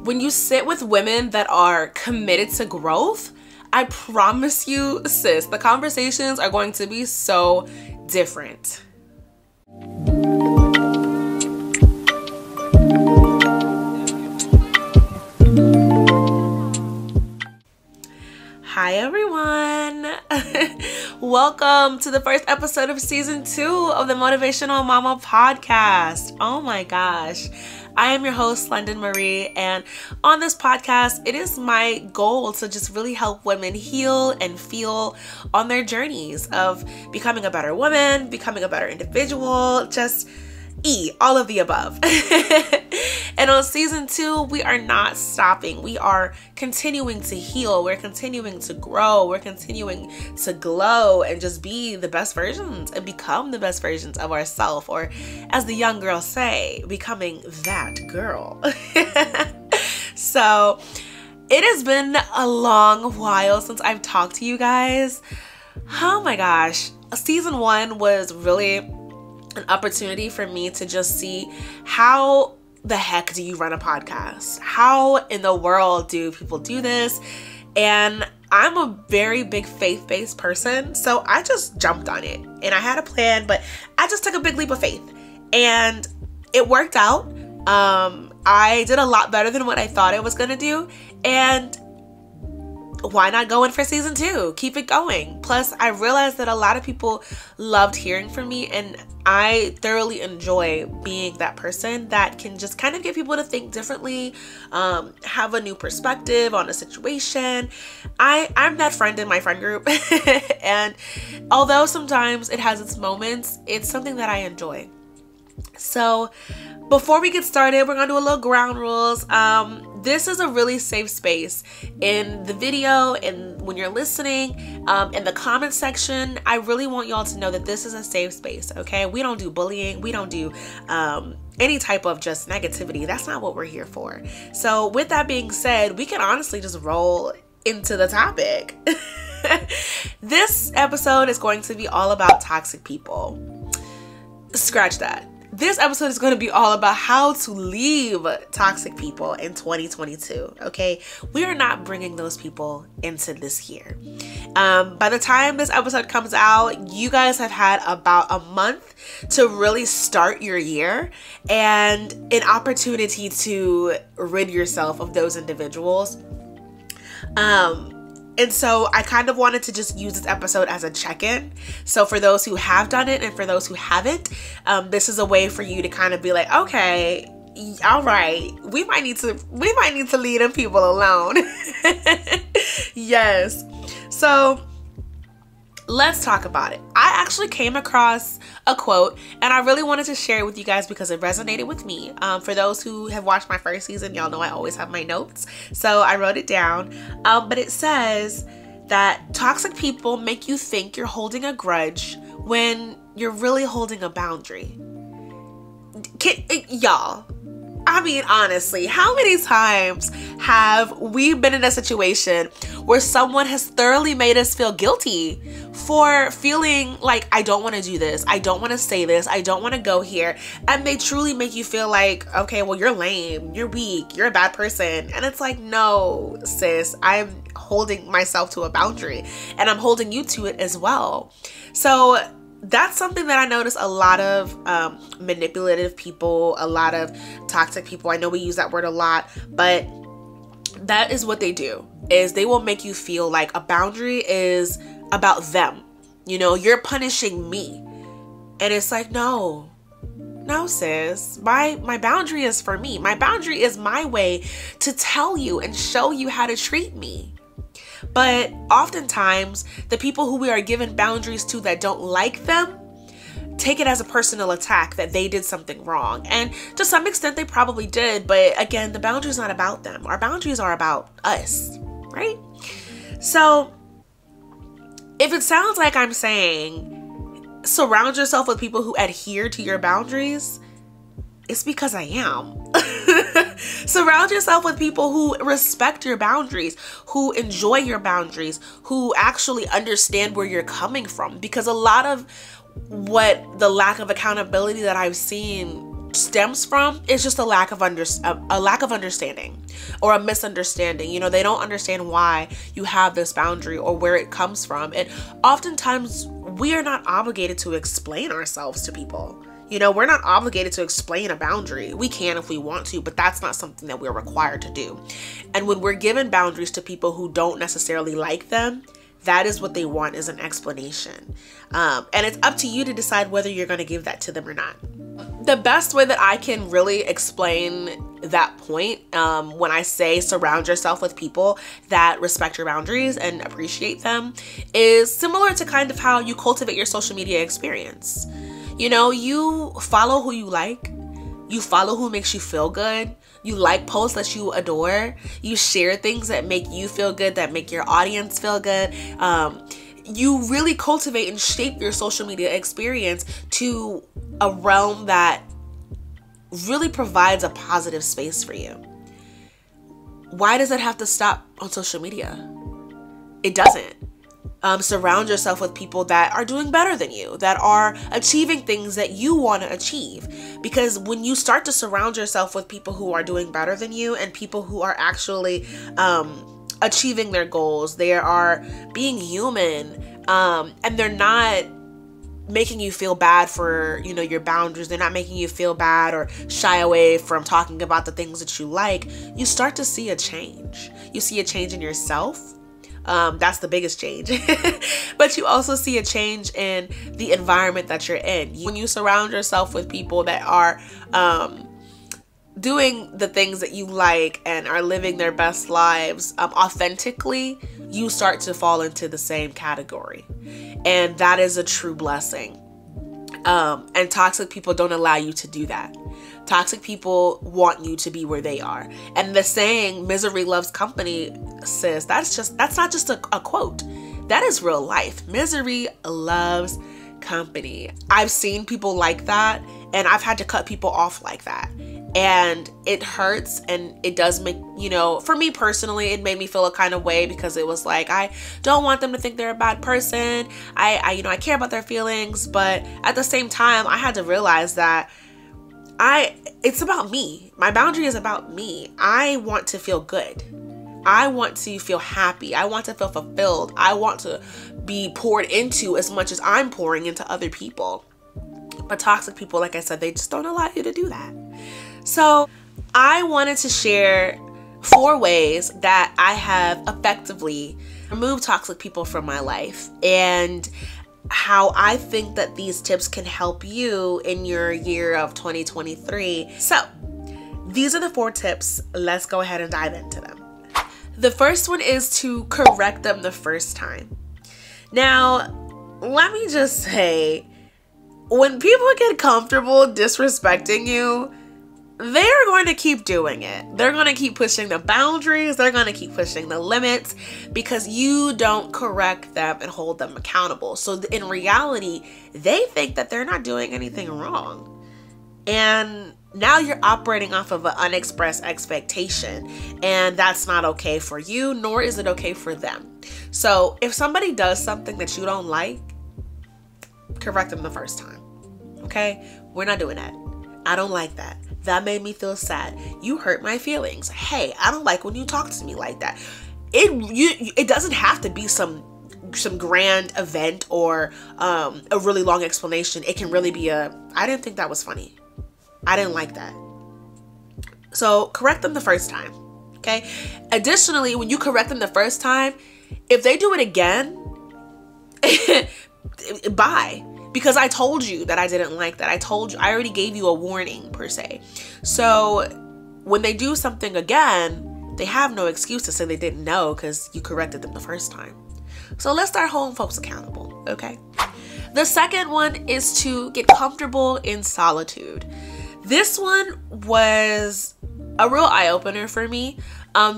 when you sit with women that are committed to growth, I promise you, sis, the conversations are going to be so different. Hi everyone. Welcome to the first episode of season 2 of the Motivational Mama Podcast. Oh my gosh. I am your host, London Marie, and on this podcast, it is my goal to just really help women heal and feel on their journeys of becoming a better woman, becoming a better individual, just all of the above. And on season 2, we are not stopping. We are continuing to heal. We're continuing to grow. We're continuing to glow and just be the best versions and become the best versions of ourselves, or as the young girls say, becoming that girl. So it has been a long while since I've talked to you guys. Oh my gosh. Season 1 was really an opportunity for me to just see how the heck do you run a podcast? How in the world do people do this? And I'm a very big faith-based person, so I just jumped on it. And I had a plan, but I just took a big leap of faith. And it worked out. I did a lot better than what I thought I was going to do. And why not go in for season 2? Keep it going. Plus, I realized that a lot of people loved hearing from me, and I thoroughly enjoy being that person that can just kind of get people to think differently, have a new perspective on a situation. I'm that friend in my friend group, and although sometimes it has its moments, it's something that I enjoy. So before we get started, we're going to do a little ground rules. This is a really safe space. In the video and when you're listening, in the comment section, I really want y'all to know that this is a safe space, okay? We don't do bullying. We don't do any type of just negativity. That's not what we're here for. So with that being said, we can honestly just roll into the topic. This episode is going to be all about toxic people. Scratch that. This episode is going to be all about how to leave toxic people in 2022, okay? We are not bringing those people into this year. By the time this episode comes out, you guys have had about a month to really start your year and an opportunity to rid yourself of those individuals. And so I kind of wanted to just use this episode as a check-in. So for those who have done it and for those who haven't, this is a way for you to kind of be like, okay, all right, we might need to leave them people alone. Yes. So let's talk about it. I actually came across a quote and I really wanted to share it with you guys because it resonated with me. For those who have watched my first season, y'all know I always have my notes. So I wrote it down. But it says that toxic people make you think you're holding a grudge when you're really holding a boundary. Y'all, I mean, honestly, how many times have we been in a situation where someone has thoroughly made us feel guilty for feeling like, I don't want to do this, I don't want to say this, I don't want to go here, and they truly make you feel like, okay, well, you're lame, you're weak, you're a bad person. And it's like, no, sis, I'm holding myself to a boundary and I'm holding you to it as well. So that's something that I notice a lot of manipulative people, a lot of toxic people. I know we use that word a lot, but that is what they do, is they will make you feel like a boundary is about them. You know, you're punishing me. And it's like, no, sis, my boundary is for me. My boundary is my way to tell you and show you how to treat me. But oftentimes, the people who we are given boundaries to that don't like them take it as a personal attack that they did something wrong. And to some extent, they probably did. But again, the boundary is not about them. Our boundaries are about us, right? So if it sounds like I'm saying surround yourself with people who adhere to your boundaries, it's because I am. Surround yourself with people who respect your boundaries, who enjoy your boundaries, who actually understand where you're coming from. Because a lot of what the lack of accountability that I've seen stems from is just a lack of understanding or a misunderstanding. You know, they don't understand why you have this boundary or where it comes from. And oftentimes we are not obligated to explain ourselves to people. You know, we're not obligated to explain a boundary. We can if we want to, but that's not something that we're required to do. And when we're given boundaries to people who don't necessarily like them, that is what they want, is an explanation. And it's up to you to decide whether you're going to give that to them or not. The best way that I can really explain that point, when I say surround yourself with people that respect your boundaries and appreciate them, is similar to kind of how you cultivate your social media experience. You know, you follow who you like. You follow who makes you feel good. You like posts that you adore. You share things that make you feel good, that make your audience feel good. You really cultivate and shape your social media experience to a realm that really provides a positive space for you. Why does it have to stop on social media? It doesn't. Surround yourself with people that are doing better than you, that are achieving things that you want to achieve. Because when you start to surround yourself with people who are doing better than you and people who are actually achieving their goals, they are being human, and they're not making you feel bad for, you know, your boundaries. They're not making you feel bad or shy away from talking about the things that you like. You start to see a change. You see a change in yourself. That's the biggest change. But you also see a change in the environment that you're in. When you surround yourself with people that are doing the things that you like and are living their best lives authentically, you start to fall into the same category. And that is a true blessing. And toxic people don't allow you to do that. Toxic people want you to be where they are. And the saying, misery loves company, sis, that's not just a quote. That is real life. Misery loves company. I've seen people like that, and I've had to cut people off like that. And it hurts, and it does make, you know, for me personally, it made me feel a kind of way, because it was like, I don't want them to think they're a bad person. I care about their feelings, but at the same time, I had to realize that it's about me. My boundary is about me. I want to feel good. I want to feel happy. I want to feel fulfilled. I want to be poured into as much as I'm pouring into other people. But toxic people, like I said, they just don't allow you to do that. So I wanted to share 4 ways that I have effectively removed toxic people from my life, and how I think that these tips can help you in your year of 2023. So these are the 4 tips. Let's go ahead and dive into them. The first one is to correct them the first time. Now, let me just say, when people get comfortable disrespecting you, they're going to keep doing it. They're going to keep pushing the boundaries. They're going to keep pushing the limits, because you don't correct them and hold them accountable. So in reality, they think that they're not doing anything wrong. And now you're operating off of an unexpressed expectation, and that's not okay for you, nor is it okay for them. So if somebody does something that you don't like, correct them the first time. Okay? We're not doing that. I don't like that. That made me feel sad. You hurt my feelings. Hey, I don't like when you talk to me like that. It doesn't have to be some grand event or a really long explanation. It can really be I didn't think that was funny. I didn't like that. So correct them the first time. Okay? Additionally, when you correct them the first time, if they do it again, bye. Because I told you that I didn't like that. I already gave you a warning, per se. So when they do something again, they have no excuse to say they didn't know, because you corrected them the first time. So let's start holding folks accountable, okay? The second one is to get comfortable in solitude. This one was a real eye-opener for me,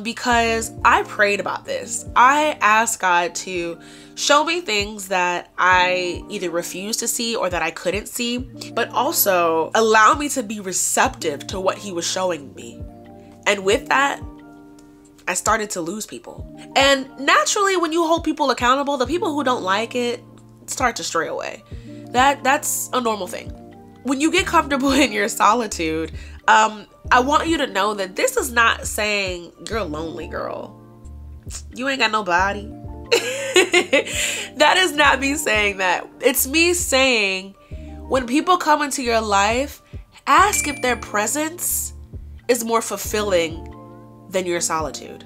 because I prayed about this. I asked God to show me things that I either refused to see or that I couldn't see, but also allow me to be receptive to what He was showing me. And with that, I started to lose people. And naturally, when you hold people accountable, the people who don't like it start to stray away. That's a normal thing. when you get comfortable in your solitude, I want you to know that this is not saying you're lonely, girl. You ain't got nobody. That is not me saying that. It's me saying when people come into your life, ask if their presence is more fulfilling than your solitude.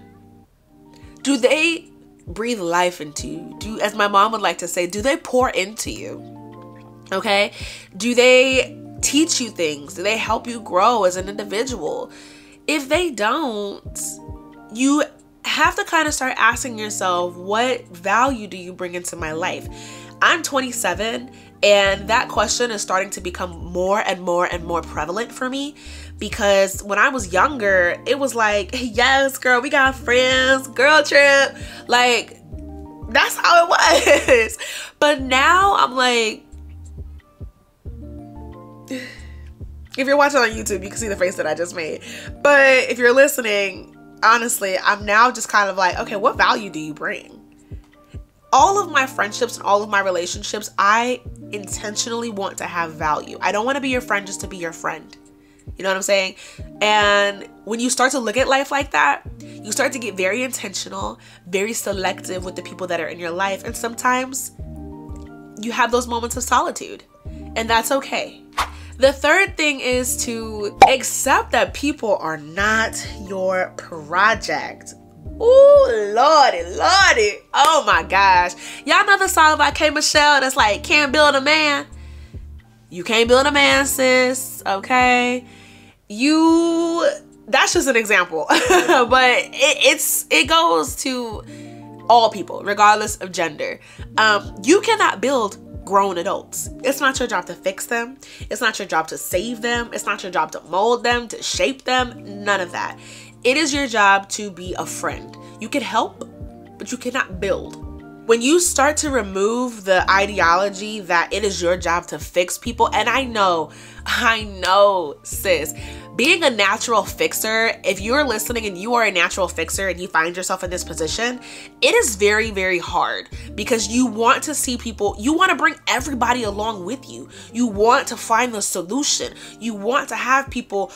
Do they breathe life into you? As my mom would like to say, do they pour into you? Okay? Do they teach you things? Do they help you grow as an individual? If they don't, you have to kind of start asking yourself, what value do you bring into my life? I'm 27, and that question is starting to become more and more and more prevalent for me, because when I was younger, it was like, yes, girl, we got friends, girl trip. Like, that's how it was. But now I'm like, if you're watching on YouTube, you can see the face that I just made. But if you're listening, honestly, I'm now just kind of like, okay, what value do you bring? All of my friendships and all of my relationships, I intentionally want to have value. I don't want to be your friend just to be your friend. You know what I'm saying? And when you start to look at life like that, you start to get very intentional, very selective with the people that are in your life. And sometimes you have those moments of solitude, and that's okay. The third thing is to accept that people are not your project. Ooh, lordy, lordy. Oh my gosh. Y'all know the song by K. Michelle that's like, can't build a man. You can't build a man, sis. Okay. That's just an example. But it goes to all people, regardless of gender. You cannot build grown adults. It's not your job to fix them. It's not your job to save them. It's not your job to mold them, to shape them. None of that. It is your job to be a friend. You can help, but you cannot build. When you start to remove the ideology that it is your job to fix people, and I know, sis, being a natural fixer, if you're listening and you are a natural fixer and you find yourself in this position, it is very, very hard, because you want to see people, you want to bring everybody along with you. You want to find the solution. You want to have people,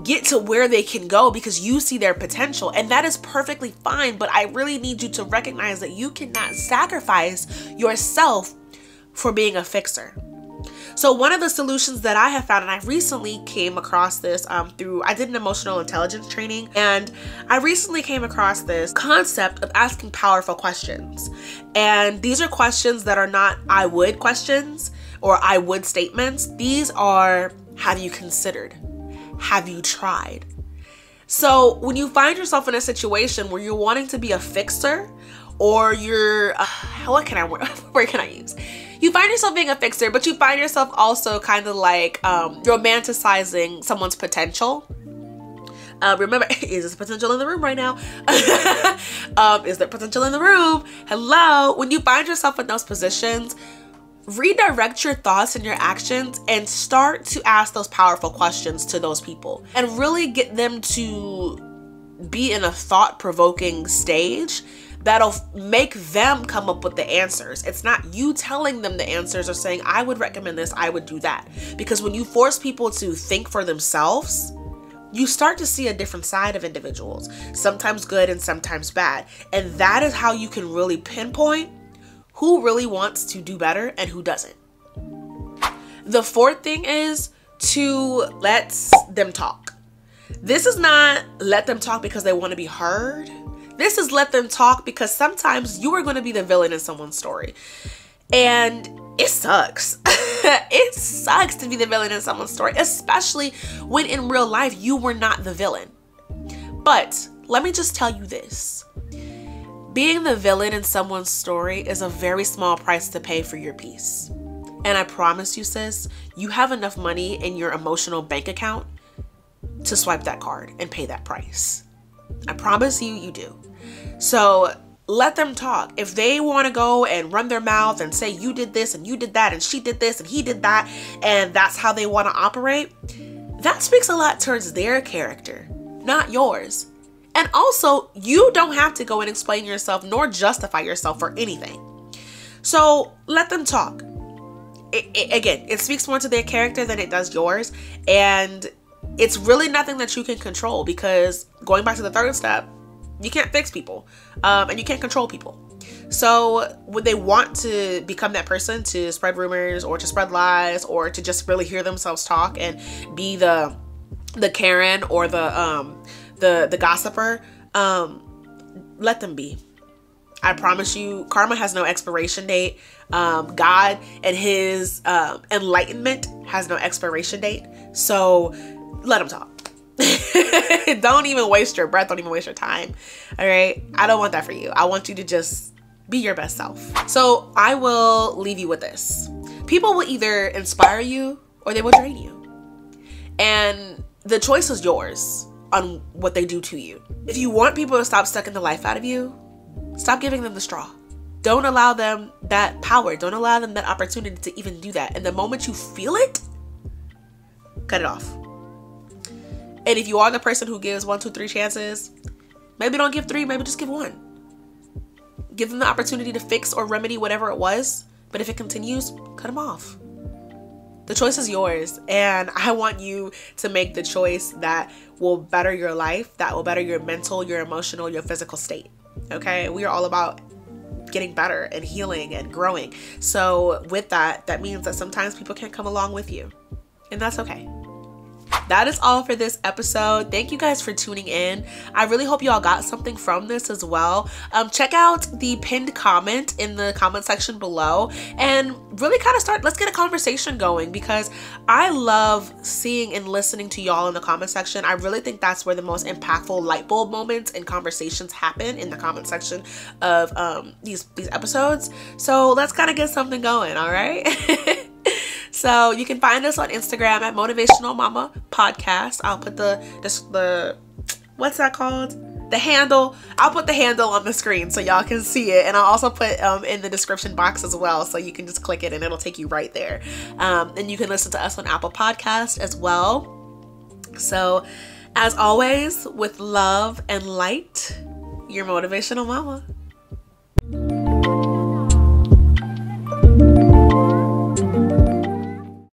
get to where they can go because you see their potential, and that is perfectly fine. But I really need you to recognize that you cannot sacrifice yourself for being a fixer. So one of the solutions that I have found, and I recently came across this I did an emotional intelligence training, and I recently came across this concept of asking powerful questions. And these are questions that are not I would questions or I would statements. These are, have you considered? Have you tried? So when you find yourself in a situation where you're wanting to be a fixer, or you're, word can I use? You find yourself being a fixer, but you find yourself also kind of like romanticizing someone's potential. Remember, is there potential in the room right now? Is there potential in the room? Hello? When you find yourself in those positions, redirect your thoughts and your actions and start to ask those powerful questions to those people and really get them to be in a thought-provoking stage that'll make them come up with the answers. It's not you telling them the answers or saying, I would recommend this, I would do that. Because when you force people to think for themselves, you start to see a different side of individuals, sometimes good and sometimes bad. And that is how you can really pinpoint who really wants to do better and who doesn't. The fourth thing is to let them talk. This is not let them talk because they want to be heard. This is let them talk because sometimes you are going to be the villain in someone's story. And it sucks. It sucks to be the villain in someone's story, especially when in real life you were not the villain. But let me just tell you this. Being the villain in someone's story is a very small price to pay for your peace. And I promise you, sis, you have enough money in your emotional bank account to swipe that card and pay that price. I promise you, you do. So let them talk. If they want to go and run their mouth and say you did this and you did that and she did this and he did that, and that's how they want to operate, that speaks a lot towards their character, not yours. And also, you don't have to go and explain yourself nor justify yourself for anything. So let them talk. again, it speaks more to their character than it does yours. And it's really nothing that you can control, because going back to the third step, you can't fix people, and you can't control people. So when they want to become that person to spread rumors or to spread lies or to just really hear themselves talk and be the Karen or the gossiper, let them be. I promise you, karma has no expiration date. God and his enlightenment has no expiration date. So let them talk. Don't even waste your breath. Don't even waste your time. All right. I don't want that for you. I want you to just be your best self. So I will leave you with this. People will either inspire you or they will drain you. And the choice is yours on what they do to you. If you want people to stop sucking the life out of you, stop giving them the straw. Don't allow them that power. Don't allow them that opportunity to even do that. And the moment you feel it, cut it off. And if you are the person who gives 1, 2, 3 chances, maybe don't give 3, maybe just give 1. Give them the opportunity to fix or remedy whatever it was. But if it continues, cut them off. The choice is yours. And I want you to make the choice that will better your life, that will better your mental, your emotional, your physical state. Okay? We are all about getting better and healing and growing. So with that, that means that sometimes people can't come along with you. And that's okay. That is all for this episode. Thank you guys for tuning in. I really hope you all got something from this as well. Check out the pinned comment in the comment section below and really kind of let's get a conversation going, because I love seeing and listening to y'all in the comment section. I really think that's where the most impactful light bulb moments and conversations happen, in the comment section of these episodes. So let's kind of get something going, all right? So you can find us on Instagram at Motivational Mama Podcast. I'll put the what's that called? The handle. I'll put the handle on the screen so y'all can see it. And I'll also put in the description box as well. So you can just click it and it'll take you right there. And you can listen to us on Apple Podcast as well. So as always, with love and light, your Motivational Mama.